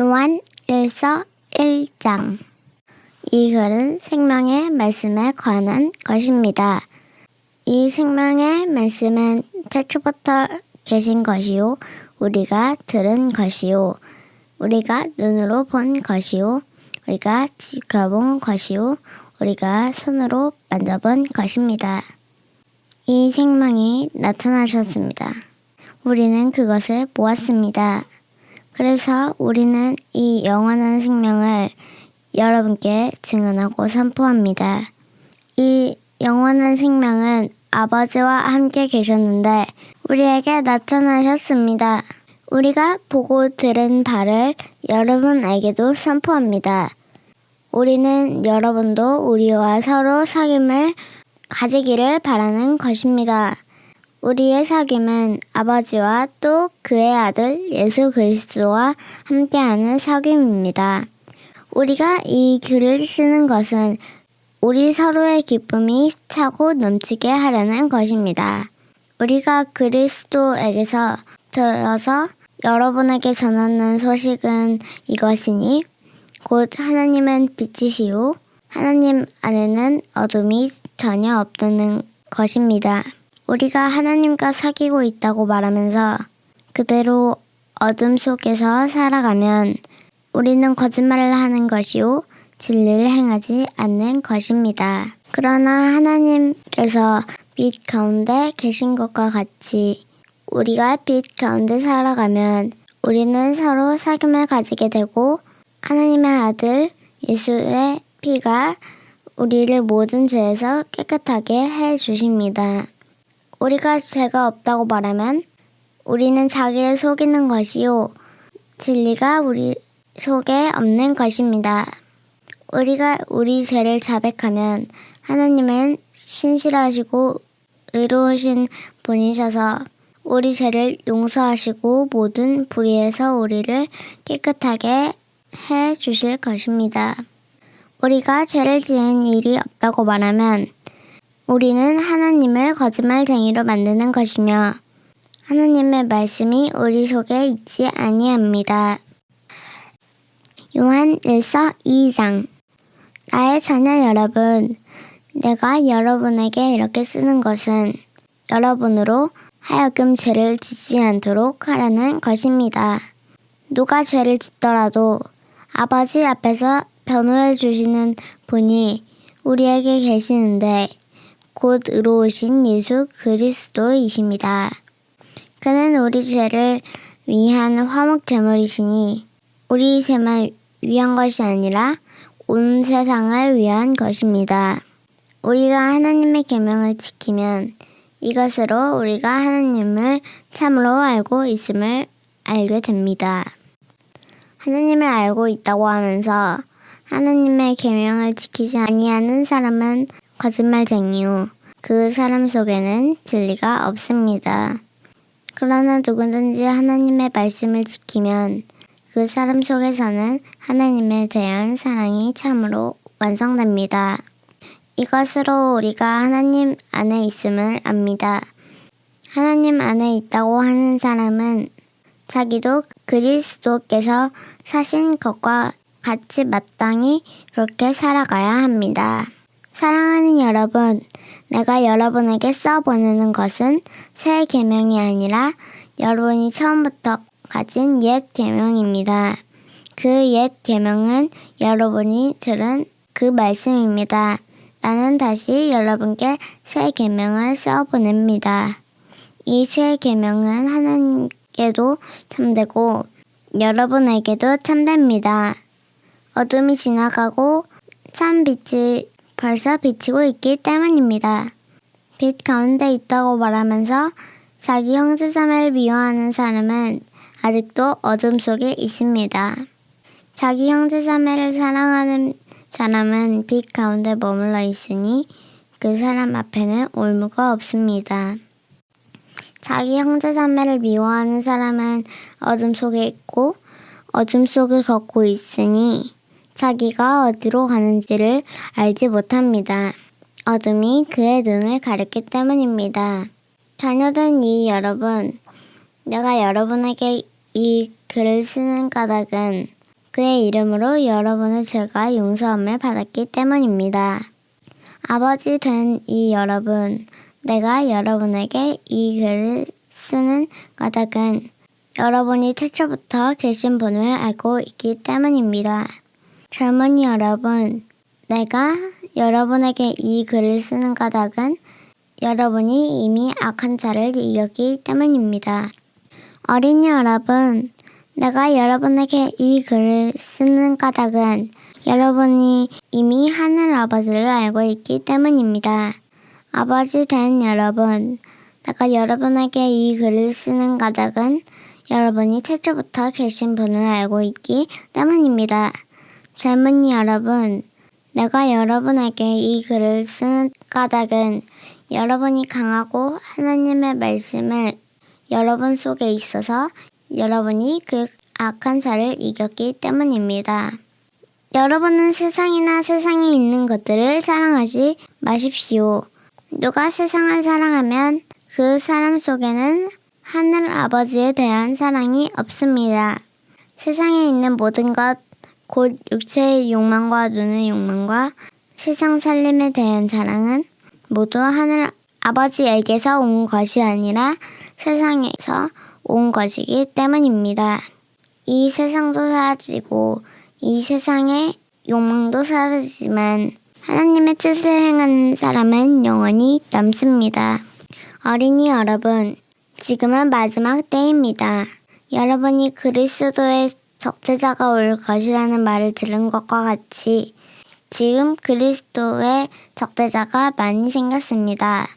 요한 1서 1장. 이 글은 생명의 말씀에 관한 것입니다. 이 생명의 말씀은 태초부터 계신 것이요 우리가 들은 것이요 우리가 눈으로 본 것이요 우리가 지켜본 것이요 우리가 손으로 만져본 것입니다. 이 생명이 나타나셨습니다. 우리는 그것을 보았습니다. 그래서 우리는 이 영원한 생명을 여러분께 증언하고 선포합니다. 이 영원한 생명은 아버지와 함께 계셨는데 우리에게 나타나셨습니다. 우리가 보고 들은 바를 여러분에게도 선포합니다. 우리는 여러분도 우리와 서로 사귐을 가지기를 바라는 것입니다. 우리의 사귐은 아버지와 또 그의 아들 예수 그리스도와 함께하는 사귐입니다. 우리가 이 글을 쓰는 것은 우리 서로의 기쁨이 차고 넘치게 하려는 것입니다. 우리가 그리스도에게서 들어서 여러분에게 전하는 소식은 이것이니 곧 하나님은 빛이시요 하나님 안에는 어둠이 전혀 없다는 것입니다. 우리가 하나님과 사귀고 있다고 말하면서 그대로 어둠 속에서 살아가면 우리는 거짓말을 하는 것이요 진리를 행하지 않는 것입니다. 그러나 하나님께서 빛 가운데 계신 것과 같이 우리가 빛 가운데 살아가면 우리는 서로 사귐을 가지게 되고 하나님의 아들 예수의 피가 우리를 모든 죄에서 깨끗하게 해 주십니다. 우리가 죄가 없다고 말하면 우리는 자기를 속이는 것이요 진리가 우리 속에 없는 것입니다. 우리가 우리 죄를 자백하면 하나님은 신실하시고 의로우신 분이셔서 우리 죄를 용서하시고 모든 불의에서 우리를 깨끗하게 해 주실 것입니다. 우리가 죄를 지은 일이 없다고 말하면 우리는 하나님을 거짓말쟁이로 만드는 것이며 하나님의 말씀이 우리 속에 있지 아니합니다. 요한 1서 2장. 나의 자녀 여러분, 내가 여러분에게 이렇게 쓰는 것은 여러분으로 하여금 죄를 짓지 않도록 하라는 것입니다. 누가 죄를 짓더라도 아버지 앞에서 변호해 주시는 분이 우리에게 계시는데 곧 의로우신 예수 그리스도이십니다. 그는 우리 죄를 위한 화목 제물이시니 우리 죄만 위한 것이 아니라 온 세상을 위한 것입니다. 우리가 하나님의 계명을 지키면 이것으로 우리가 하나님을 참으로 알고 있음을 알게 됩니다. 하나님을 알고 있다고 하면서 하나님의 계명을 지키지 아니하는 사람은 거짓말쟁이요 그 사람 속에는 진리가 없습니다. 그러나 누구든지 하나님의 말씀을 지키면 그 사람 속에서는 하나님에 대한 사랑이 참으로 완성됩니다. 이것으로 우리가 하나님 안에 있음을 압니다. 하나님 안에 있다고 하는 사람은 자기도 그리스도께서 사신 것과 같이 마땅히 그렇게 살아가야 합니다. 사랑하는 여러분, 내가 여러분에게 써보내는 것은 새 계명이 아니라 여러분이 처음부터 가진 옛 계명입니다. 그 옛 계명은 여러분이 들은 그 말씀입니다. 나는 다시 여러분께 새 계명을 써보냅니다. 이 새 계명은 하나님께도 참되고 여러분에게도 참됩니다. 어둠이 지나가고 참 빛이 벌써 비치고 있기 때문입니다. 빛 가운데 있다고 말하면서 자기 형제자매를 미워하는 사람은 아직도 어둠 속에 있습니다. 자기 형제자매를 사랑하는 사람은 빛 가운데 머물러 있으니 그 사람 앞에는 올무가 없습니다. 자기 형제자매를 미워하는 사람은 어둠 속에 있고 어둠 속을 걷고 있으니 자기가 어디로 가는지를 알지 못합니다. 어둠이 그의 눈을 가렸기 때문입니다. 자녀된 이 여러분, 내가 여러분에게 이 글을 쓰는 까닭은 그의 이름으로 여러분의 죄가 용서함을 받았기 때문입니다. 아버지 된 이 여러분, 내가 여러분에게 이 글을 쓰는 까닭은 여러분이 태초부터 계신 분을 알고 있기 때문입니다. 젊은이 여러분, 내가 여러분에게 이 글을 쓰는 까닭은 여러분이 이미 악한 자를 이겼기 때문입니다. 어린이 여러분, 내가 여러분에게 이 글을 쓰는 까닭은 여러분이 이미 하늘 아버지를 알고 있기 때문입니다. 아버지 된 여러분, 내가 여러분에게 이 글을 쓰는 까닭은 여러분이 태초부터 계신 분을 알고 있기 때문입니다. 젊은이 여러분, 내가 여러분에게 이 글을 쓰는 까닭은 여러분이 강하고 하나님의 말씀을 여러분 속에 있어서 여러분이 그 악한 자를 이겼기 때문입니다. 여러분은 세상이나 세상에 있는 것들을 사랑하지 마십시오. 누가 세상을 사랑하면 그 사람 속에는 하늘 아버지에 대한 사랑이 없습니다. 세상에 있는 모든 것, 곧 육체의 욕망과 눈의 욕망과 세상 살림에 대한 자랑은 모두 하늘 아버지에게서 온 것이 아니라 세상에서 온 것이기 때문입니다. 이 세상도 사라지고 이 세상의 욕망도 사라지지만 하나님의 뜻을 행하는 사람은 영원히 남습니다. 어린이 여러분, 지금은 마지막 때입니다. 여러분이 그리스도의 적대자가 올 것이라는 말을 들은 것과 같이 지금 그리스도의 적대자가 많이 생겼습니다.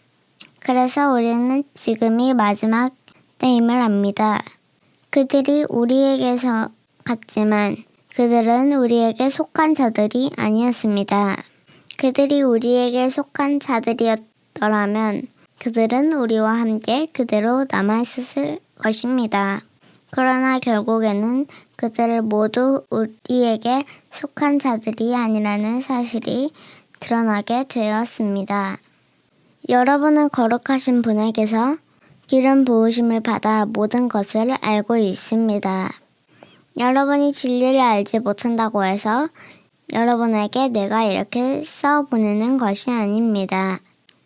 그래서 우리는 지금이 마지막 때임을 압니다. 그들이 우리에게서 갔지만 그들은 우리에게 속한 자들이 아니었습니다. 그들이 우리에게 속한 자들이었더라면 그들은 우리와 함께 그대로 남아있었을 것입니다. 그러나 결국에는 그들을 모두 우리에게 속한 자들이 아니라는 사실이 드러나게 되었습니다. 여러분은 거룩하신 분에게서 기름 부으심을 받아 모든 것을 알고 있습니다. 여러분이 진리를 알지 못한다고 해서 여러분에게 내가 이렇게 써 보내는 것이 아닙니다.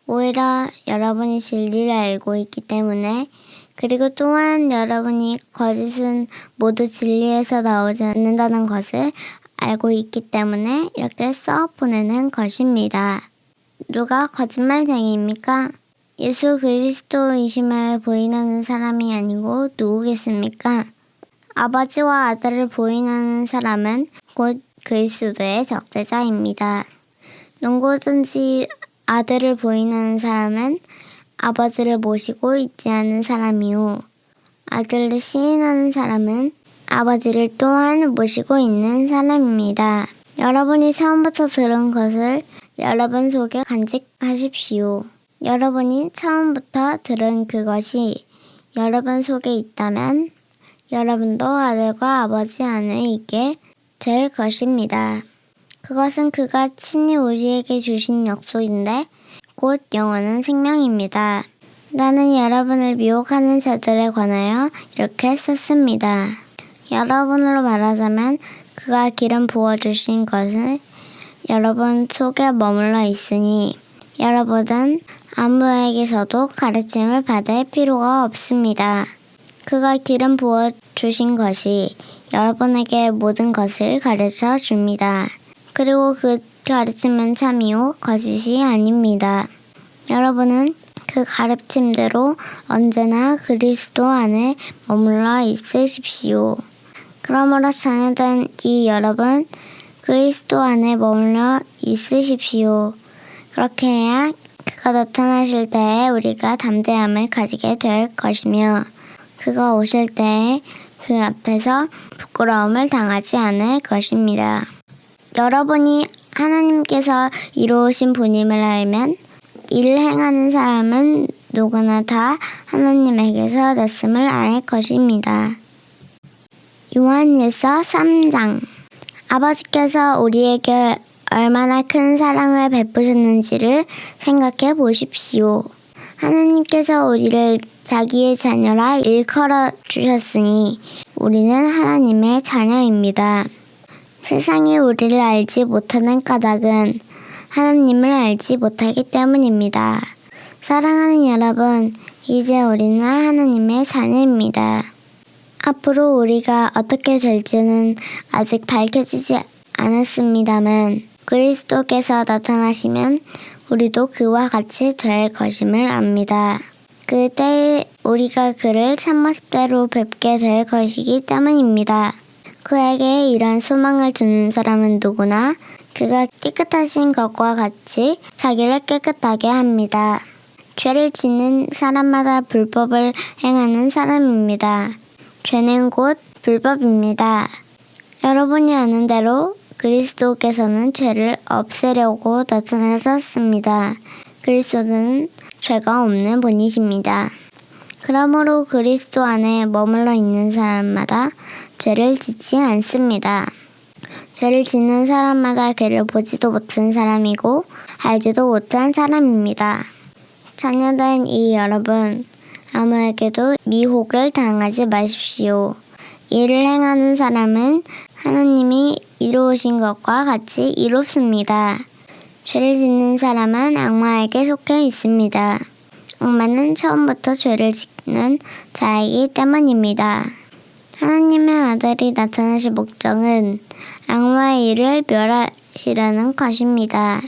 오히려 여러분이 진리를 알고 있기 때문에 그리고 또한 여러분이 거짓은 모두 진리에서 나오지 않는다는 것을 알고 있기 때문에 이렇게 써 보내는 것입니다. 누가 거짓말쟁이입니까? 예수 그리스도이심을 부인하는 사람이 아니고 누구겠습니까? 아버지와 아들을 부인하는 사람은 곧 그리스도의 적대자입니다. 누구든지 아들을 부인하는 사람은 아버지를 모시고 있지 않은 사람이요. 아들을 시인하는 사람은 아버지를 또한 모시고 있는 사람입니다. 여러분이 처음부터 들은 것을 여러분 속에 간직하십시오. 여러분이 처음부터 들은 그것이 여러분 속에 있다면 여러분도 아들과 아버지 안에 있게 될 것입니다. 그것은 그가 친히 우리에게 주신 약속인데 곧 영원한 생명입니다. 나는 여러분을 미혹하는 자들에 관하여 이렇게 썼습니다. 여러분으로 말하자면 그가 기름 부어주신 것은 여러분 속에 머물러 있으니 여러분은 아무에게서도 가르침을 받을 필요가 없습니다. 그가 기름 부어주신 것이 여러분에게 모든 것을 가르쳐 줍니다. 그리고 그 가르침은 참이요 거짓이 아닙니다. 여러분은 그 가르침대로 언제나 그리스도 안에 머물러 있으십시오. 그러므로 자녀된 이 여러분 그리스도 안에 머물러 있으십시오. 그렇게 해야 그가 나타나실 때에 우리가 담대함을 가지게 될 것이며 그가 오실 때에 그 앞에서 부끄러움을 당하지 않을 것입니다. 여러분이 하나님께서 이루신 분임을 알면 이를 행하는 사람은 누구나 다 하나님에게서 났음을 알 것입니다. 요한일서 3장. 아버지께서 우리에게 얼마나 큰 사랑을 베푸셨는지를 생각해 보십시오. 하나님께서 우리를 자기의 자녀라 일컬어 주셨으니 우리는 하나님의 자녀입니다. 세상이 우리를 알지 못하는 까닭은 하나님을 알지 못하기 때문입니다. 사랑하는 여러분, 이제 우리는 하나님의 자녀입니다. 앞으로 우리가 어떻게 될지는 아직 밝혀지지 않았습니다만 그리스도께서 나타나시면 우리도 그와 같이 될 것임을 압니다. 그때 우리가 그를 참모습대로 뵙게 될 것이기 때문입니다. 그에게 이런 소망을 두는 사람은 누구나 그가 깨끗하신 것과 같이 자기를 깨끗하게 합니다. 죄를 짓는 사람마다 불법을 행하는 사람입니다. 죄는 곧 불법입니다. 여러분이 아는 대로 그리스도께서는 죄를 없애려고 나타나셨습니다. 그리스도는 죄가 없는 분이십니다. 그러므로 그리스도 안에 머물러 있는 사람마다 죄를 짓지 않습니다. 죄를 짓는 사람마다 그를 보지도 못한 사람이고 알지도 못한 사람입니다. 자녀된 이 여러분, 아무에게도 미혹을 당하지 마십시오. 이를 행하는 사람은 하나님이 이루신 것과 같이 이롭습니다. 죄를 짓는 사람은 악마에게 속해 있습니다. 악마는 처음부터 죄를 짓는 자이기 때문입니다. 하나님의 아들이 나타나실 목적은 악마의 일을 멸하시려는 것입니다.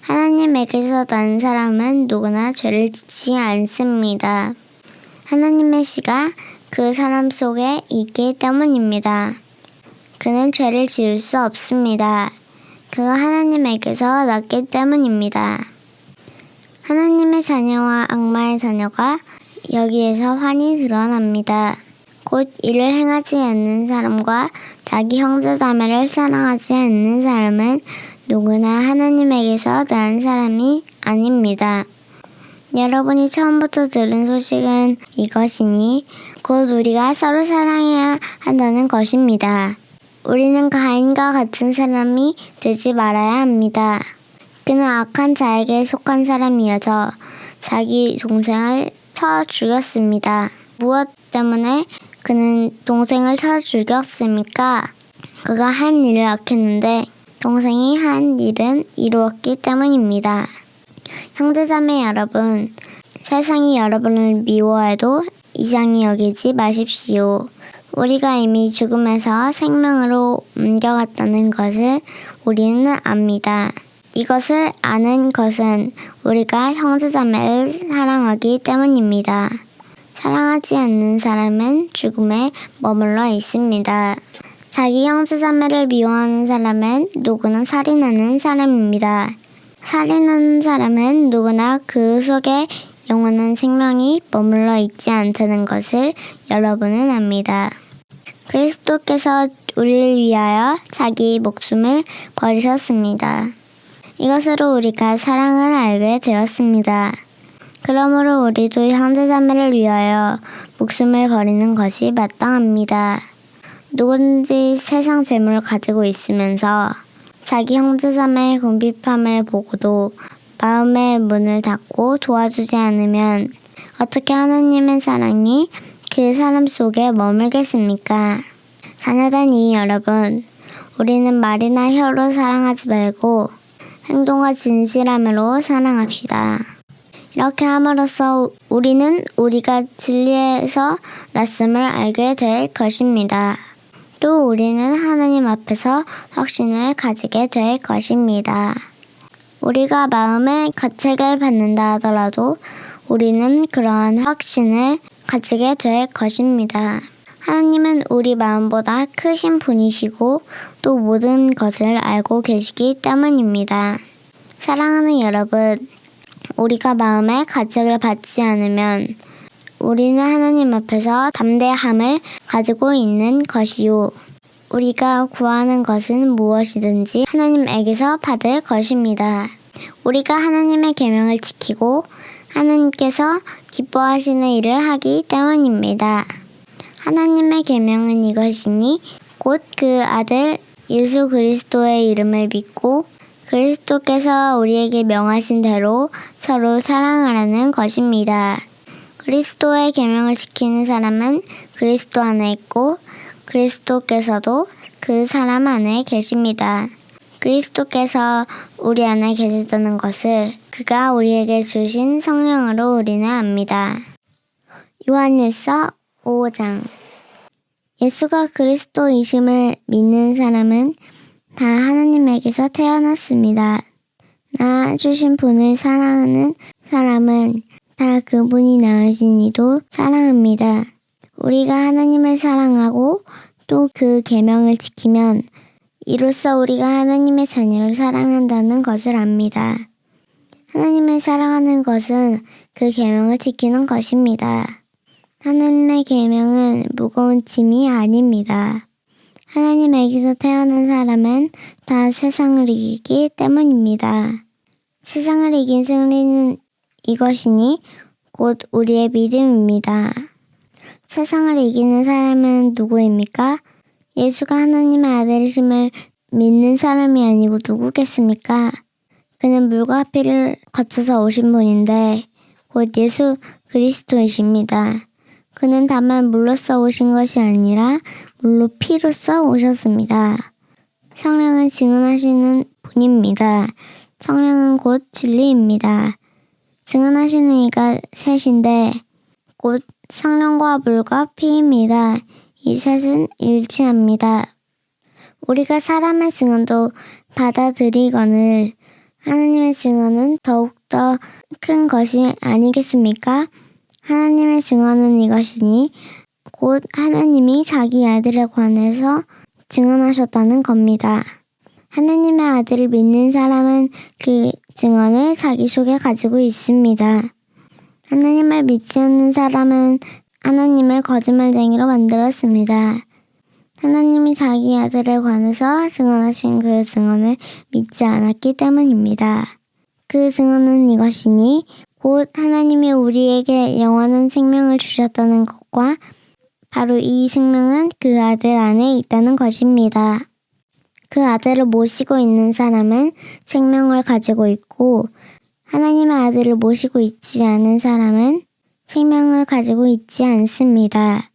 하나님에게서 난 사람은 누구나 죄를 짓지 않습니다. 하나님의 씨가 그 사람 속에 있기 때문입니다. 그는 죄를 지을 수 없습니다. 그가 하나님에게서 났기 때문입니다. 하나님의 자녀와 악마의 자녀가 여기에서 환히 드러납니다. 곧 이를 행하지 않는 사람과 자기 형제 자매를 사랑하지 않는 사람은 누구나 하나님에게서 난 사람이 아닙니다. 여러분이 처음부터 들은 소식은 이것이니 곧 우리가 서로 사랑해야 한다는 것입니다. 우리는 가인과 같은 사람이 되지 말아야 합니다. 그는 악한 자에게 속한 사람이어서 자기 동생을 쳐 죽였습니다. 무엇 때문에 그는 동생을 쳐 죽였습니까? 그가 한 일을 악했는데 동생이 한 일은 이루었기 때문입니다. 형제자매 여러분, 세상이 여러분을 미워해도 이상히 여기지 마십시오. 우리가 이미 죽음에서 생명으로 옮겨갔다는 것을 우리는 압니다. 이것을 아는 것은 우리가 형제자매를 사랑하기 때문입니다. 사랑하지 않는 사람은 죽음에 머물러 있습니다. 자기 형제자매를 미워하는 사람은 누구나 살인하는 사람입니다. 살인하는 사람은 누구나 그 속에 영원한 생명이 머물러 있지 않다는 것을 여러분은 압니다. 그리스도께서 우리를 위하여 자기 목숨을 버리셨습니다. 이것으로 우리가 사랑을 알게 되었습니다. 그러므로 우리도 형제자매를 위하여 목숨을 버리는 것이 마땅합니다. 누구든지 세상 재물을 가지고 있으면서 자기 형제자매의 궁핍함을 보고도 마음의 문을 닫고 도와주지 않으면 어떻게 하나님의 사랑이 그 사람 속에 머물겠습니까? 자녀된 이 여러분, 우리는 말이나 혀로 사랑하지 말고 행동과 진실함으로 사랑합시다. 이렇게 함으로써 우리는 우리가 진리에서 났음을 알게 될 것입니다. 또 우리는 하나님 앞에서 확신을 가지게 될 것입니다. 우리가 마음의 가책을 받는다 하더라도 우리는 그러한 확신을 가지게 될 것입니다. 하나님은 우리 마음보다 크신 분이시고 또 모든 것을 알고 계시기 때문입니다. 사랑하는 여러분, 우리가 마음의 가책을 받지 않으면 우리는 하나님 앞에서 담대함을 가지고 있는 것이요. 우리가 구하는 것은 무엇이든지 하나님에게서 받을 것입니다. 우리가 하나님의 계명을 지키고 하나님께서 기뻐하시는 일을 하기 때문입니다. 하나님의 계명은 이것이니 곧 그 아들 예수 그리스도의 이름을 믿고 그리스도께서 우리에게 명하신 대로 서로 사랑하라는 것입니다. 그리스도의 계명을 지키는 사람은 그리스도 안에 있고 그리스도께서도 그 사람 안에 계십니다. 그리스도께서 우리 안에 계시다는 것을 그가 우리에게 주신 성령으로 우리는 압니다. 요한일서 5장. 예수가 그리스도이심을 믿는 사람은 다 하나님에게서 태어났습니다. 낳아주신 분을 사랑하는 사람은 다 그분이 낳으신 이도 사랑합니다. 우리가 하나님을 사랑하고 또 그 계명을 지키면 이로써 우리가 하나님의 자녀를 사랑한다는 것을 압니다. 하나님을 사랑하는 것은 그 계명을 지키는 것입니다. 하나님의 계명은 무거운 짐이 아닙니다. 하나님에게서 태어난 사람은 다 세상을 이기기 때문입니다. 세상을 이긴 승리는 이것이니 곧 우리의 믿음입니다. 세상을 이기는 사람은 누구입니까? 예수가 하나님의 아들이심을 믿는 사람이 아니고 누구겠습니까? 그는 물과 피를 거쳐서 오신 분인데 곧 예수 그리스도이십니다. 그는 다만 물로써 오신 것이 아니라 물로 피로써 오셨습니다. 성령은 증언하시는 분입니다. 성령은 곧 진리입니다. 증언하시는 이가 셋인데 곧 성령과 물과 피입니다. 이 셋은 일치합니다. 우리가 사람의 증언도 받아들이거늘 하나님의 증언은 더욱더 큰 것이 아니겠습니까? 하나님의 증언은 이것이니 곧 하나님이 자기 아들에 관해서 증언하셨다는 겁니다. 하나님의 아들을 믿는 사람은 그 증언을 자기 속에 가지고 있습니다. 하나님을 믿지 않는 사람은 하나님을 거짓말쟁이로 만들었습니다. 하나님이 자기 아들에 관해서 증언하신 그 증언을 믿지 않았기 때문입니다. 그 증언은 이것이니 곧 하나님이 우리에게 영원한 생명을 주셨다는 것과 바로 이 생명은 그 아들 안에 있다는 것입니다. 그 아들을 모시고 있는 사람은 생명을 가지고 있고 하나님의 아들을 모시고 있지 않은 사람은 생명을 가지고 있지 않습니다.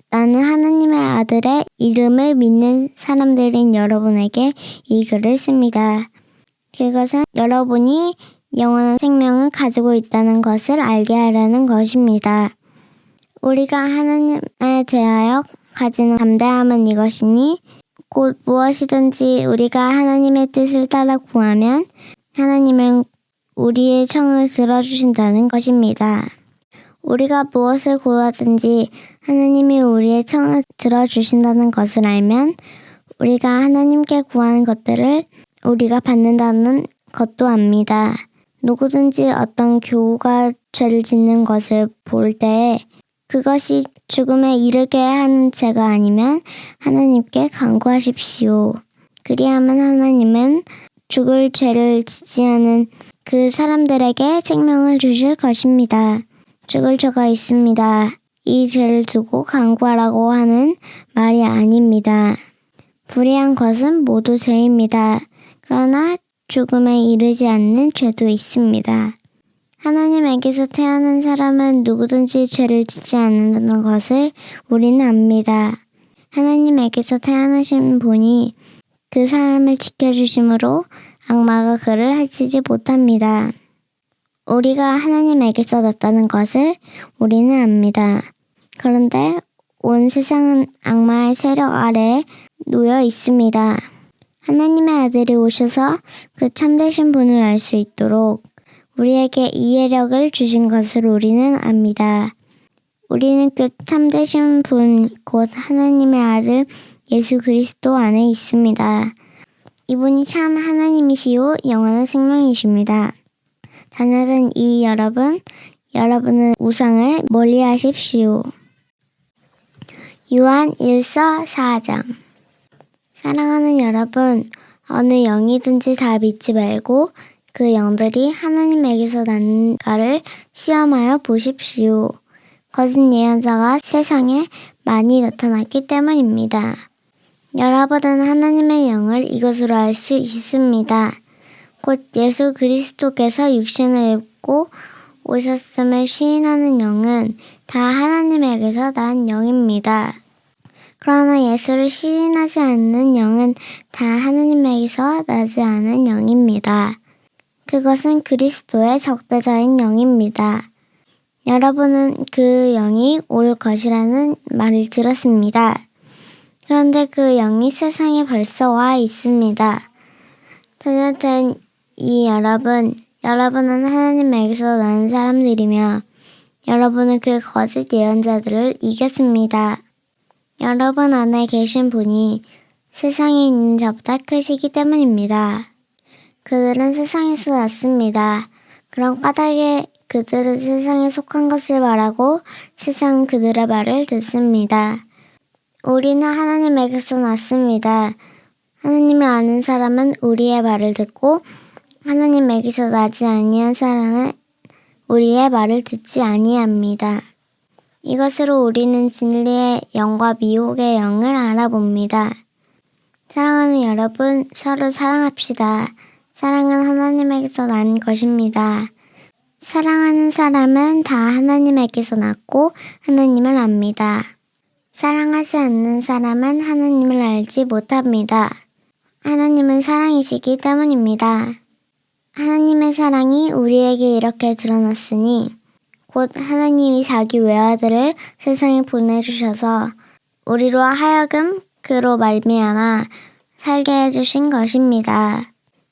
나는 하나님의 아들의 이름을 믿는 사람들인 여러분에게 이 글을 씁니다. 그것은 여러분이 영원한 생명을 가지고 있다는 것을 알게 하려는 것입니다. 우리가 하나님에 대하여 가지는 담대함은 이것이니 곧 무엇이든지 우리가 하나님의 뜻을 따라 구하면 하나님은 우리의 청을 들어주신다는 것입니다. 우리가 무엇을 구하든지 하나님이 우리의 청을 들어주신다는 것을 알면 우리가 하나님께 구하는 것들을 우리가 받는다는 것도 압니다. 누구든지 어떤 교우가 죄를 짓는 것을 볼 때 그것이 죽음에 이르게 하는 죄가 아니면 하나님께 간구하십시오. 그리하면 하나님은 죽을 죄를 짓지 않은 그 사람들에게 생명을 주실 것입니다. 죽을 죄가 있습니다. 이 죄를 두고 간구하라고 하는 말이 아닙니다. 불의한 것은 모두 죄입니다. 그러나 죽음에 이르지 않는 죄도 있습니다. 하나님에게서 태어난 사람은 누구든지 죄를 짓지 않는다는 것을 우리는 압니다. 하나님에게서 태어나신 분이 그 사람을 지켜주심으로 악마가 그를 해치지 못합니다. 우리가 하나님에게서 났다는 것을 우리는 압니다. 그런데 온 세상은 악마의 세력 아래에 놓여 있습니다. 하나님의 아들이 오셔서 그 참되신 분을 알 수 있도록 우리에게 이해력을 주신 것을 우리는 압니다. 우리는 그 참되신 분, 곧 하나님의 아들 예수 그리스도 안에 있습니다. 이분이 참 하나님이시요 영원한 생명이십니다. 자녀된 이 여러분은 우상을 멀리하십시오. 요한 1서 4장. 사랑하는 여러분, 어느 영이든지 다 믿지 말고 그 영들이 하나님에게서 난가를 시험하여 보십시오. 거짓 예언자가 세상에 많이 나타났기 때문입니다. 여러분은 하나님의 영을 이것으로 알 수 있습니다. 곧 예수 그리스도께서 육신을 입고 오셨음을 시인하는 영은 다 하나님에게서 난 영입니다. 그러나 예수를 시인하지 않는 영은 다 하느님에게서 나지 않은 영입니다. 그것은 그리스도의 적대자인 영입니다. 여러분은 그 영이 올 것이라는 말을 들었습니다. 그런데 그 영이 세상에 벌써 와 있습니다. 자녀된 이 여러분은 하나님에게서 나는 사람들이며 여러분은 그 거짓 예언자들을 이겼습니다. 여러분 안에 계신 분이 세상에 있는 자보다 크시기 때문입니다. 그들은 세상에서 났습니다. 그런 까닭에 그들은 세상에 속한 것을 말하고 세상은 그들의 말을 듣습니다. 우리는 하나님에게서 났습니다. 하나님을 아는 사람은 우리의 말을 듣고 하나님에게서 나지 아니한 사람은 우리의 말을 듣지 아니합니다. 이것으로 우리는 진리의 영과 미혹의 영을 알아봅니다. 사랑하는 여러분, 서로 사랑합시다. 사랑은 하나님에게서 난 것입니다. 사랑하는 사람은 다 하나님에게서 났고 하나님을 압니다. 사랑하지 않는 사람은 하나님을 알지 못합니다. 하나님은 사랑이시기 때문입니다. 하나님의 사랑이 우리에게 이렇게 드러났으니 곧 하나님이 자기 외아들을 세상에 보내주셔서 우리로 하여금 그로 말미암아 살게 해주신 것입니다.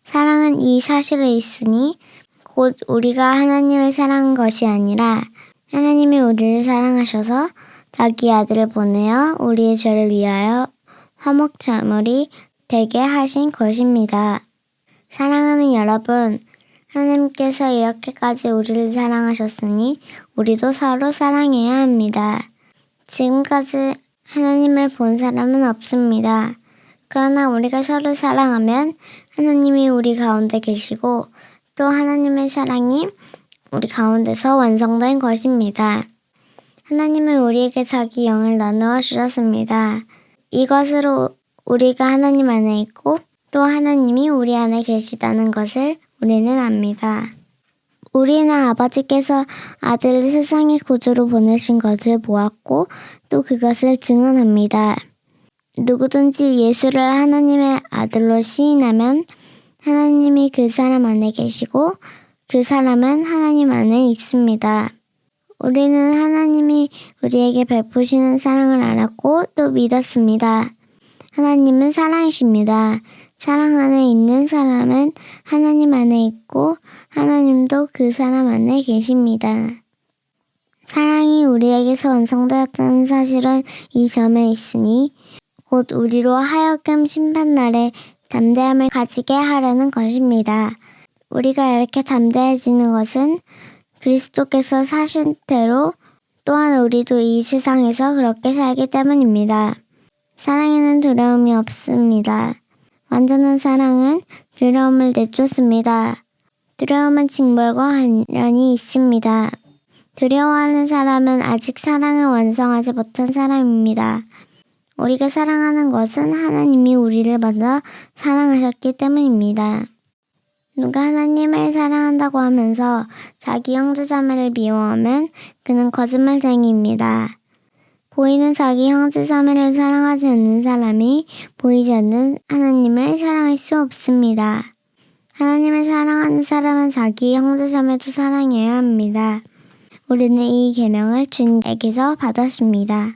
사랑은 이 사실에 있으니 곧 우리가 하나님을 사랑한 것이 아니라 하나님이 우리를 사랑하셔서 자기 아들을 보내어 우리의 죄를 위하여 화목제물이 되게 하신 것입니다. 사랑하는 여러분, 하나님께서 이렇게까지 우리를 사랑하셨으니 우리도 서로 사랑해야 합니다. 지금까지 하나님을 본 사람은 없습니다. 그러나 우리가 서로 사랑하면 하나님이 우리 가운데 계시고 또 하나님의 사랑이 우리 가운데서 완성된 것입니다. 하나님은 우리에게 자기 영을 나누어 주셨습니다. 이것으로 우리가 하나님 안에 있고 또 하나님이 우리 안에 계시다는 것을 우리는 압니다. 우리는 아버지께서 아들을 세상의 구주로 보내신 것을 보았고 또 그것을 증언합니다. 누구든지 예수를 하나님의 아들로 시인하면 하나님이 그 사람 안에 계시고 그 사람은 하나님 안에 있습니다. 우리는 하나님이 우리에게 베푸시는 사랑을 알았고 또 믿었습니다. 하나님은 사랑이십니다. 사랑 안에 있는 사람은 하나님 안에 있고 하나님도 그 사람 안에 계십니다. 사랑이 우리에게서 완성되었다는 사실은 이 점에 있으니 곧 우리로 하여금 심판날에 담대함을 가지게 하려는 것입니다. 우리가 이렇게 담대해지는 것은 그리스도께서 사신 대로 또한 우리도 이 세상에서 그렇게 살기 때문입니다. 사랑에는 두려움이 없습니다. 완전한 사랑은 두려움을 내쫓습니다. 두려움은 징벌과 관련이 있습니다. 두려워하는 사람은 아직 사랑을 완성하지 못한 사람입니다. 우리가 사랑하는 것은 하나님이 우리를 먼저 사랑하셨기 때문입니다. 누가 하나님을 사랑한다고 하면서 자기 형제자매를 미워하면 그는 거짓말쟁이입니다. 보이는 자기 형제자매를 사랑하지 않는 사람이 보이지 않는 하나님을 사랑할 수 없습니다. 하나님을 사랑하는 사람은 자기 형제자매도 사랑해야 합니다. 우리는 이 계명을 주님에게서 받았습니다.